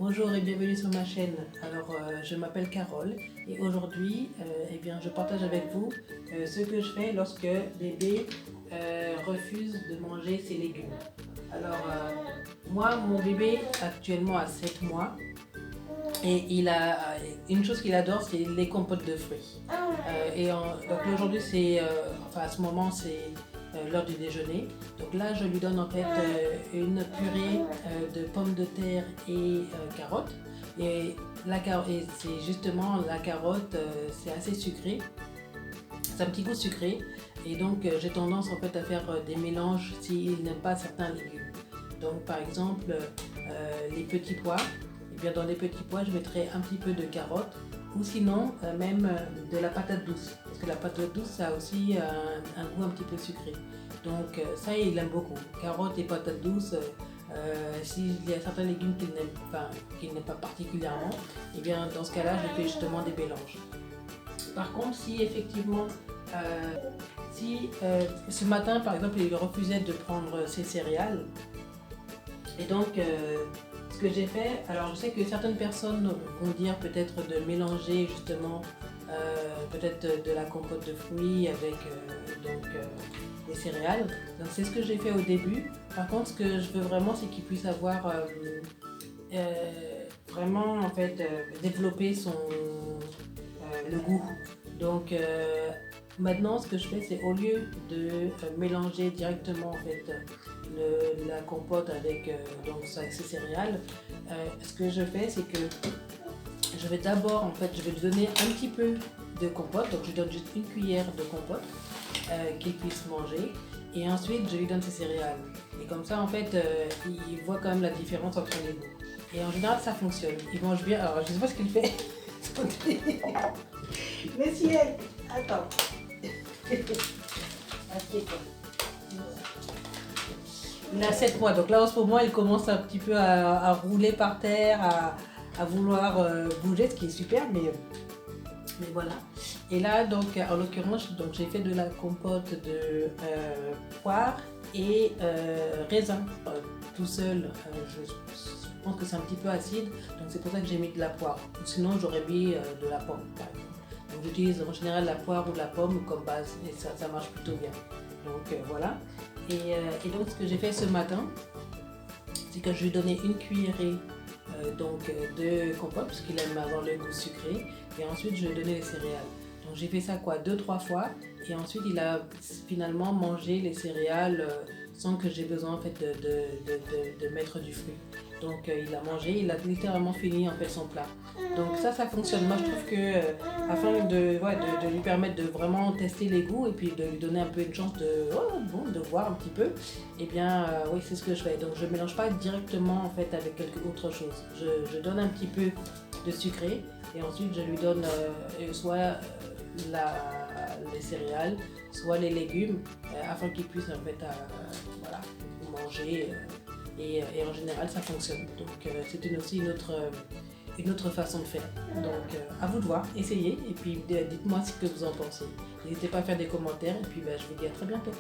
Bonjour et bienvenue sur ma chaîne. Alors, je m'appelle Carole et aujourd'hui, je partage avec vous ce que je fais lorsque bébé refuse de manger ses légumes. Alors, moi, mon bébé actuellement a 7 mois et il a une chose qu'il adore, c'est les compotes de fruits. Donc aujourd'hui, à ce moment, c'est l'heure du déjeuner. Donc là, je lui donne en fait une purée de pommes de terre et carottes. Et c'est justement la carotte, c'est assez sucré. C'est un petit goût sucré. Et donc, j'ai tendance en fait à faire des mélanges s'il n'aime pas certains légumes. Donc, par exemple, les petits pois. Et bien, dans les petits pois, je mettrai un petit peu de carotte ou sinon même de la patate douce. Parce que la patate douce, ça a aussi un goût un petit peu sucré. Donc, ça, il aime beaucoup. Carotte et patate douce. S'il y a certains légumes qu'il n'aime pas particulièrement, et bien dans ce cas-là, je fais justement des mélanges. Par contre, si effectivement, ce matin, par exemple, il refusait de prendre ses céréales, et donc ce que j'ai fait, alors je sais que certaines personnes vont dire peut-être de mélanger justement peut-être de la compote de fruits avec des céréales. Donc c'est ce que j'ai fait au début. Par contre, ce que je veux vraiment, c'est qu'il puisse avoir vraiment en fait développer le goût. Donc maintenant, ce que je fais, c'est au lieu de mélanger directement en fait la compote avec ses céréales, ce que je fais, c'est que je vais d'abord, en fait, je vais lui donner un petit peu de compote. Donc je lui donne juste une cuillère de compote qu'il puisse manger. Et ensuite, je lui donne ses céréales. Et comme ça, en fait, il voit quand même la différence entre les goûts. Et en général, ça fonctionne. Il mange bien. Alors, je ne sais pas ce qu'il fait. Mais si elle... Attends. Assieds-toi. Il a 7 mois. Donc là, en ce moment, il commence un petit peu à rouler par terre, à vouloir bouger, ce qui est super. Mais voilà. Et là, donc, en l'occurrence, j'ai fait de la compote de poire et raisin. Tout seul, je pense que c'est un petit peu acide, donc c'est pour ça que j'ai mis de la poire. Sinon, j'aurais mis de la pomme, par exemple. Donc, j'utilise en général la poire ou de la pomme comme base et ça marche plutôt bien. Donc, voilà. Et donc, ce que j'ai fait ce matin, c'est que je lui ai donné une cuillerée de compote, parce qu'il aime avoir le goût sucré. Et ensuite, je lui ai donné les céréales. Donc j'ai fait ça 2-3 fois et ensuite il a finalement mangé les céréales sans que j'ai besoin en fait de mettre du fruit. Donc il a mangé, il a littéralement fini en fait son plat. Donc ça fonctionne. Moi je trouve que afin de lui permettre de vraiment tester les goûts et puis de lui donner un peu une chance de voir un petit peu, et bien oui, c'est ce que je fais. Donc je ne mélange pas directement en fait avec quelque autre chose. Je donne un petit peu de sucré et ensuite je lui donne soit les céréales, soit les légumes, afin qu'ils puissent en fait manger. Et en général, ça fonctionne. Donc c'est aussi une autre façon de faire. Donc à vous de voir, essayez et puis dites-moi ce que vous en pensez. N'hésitez pas à faire des commentaires et puis je vous dis à très bientôt.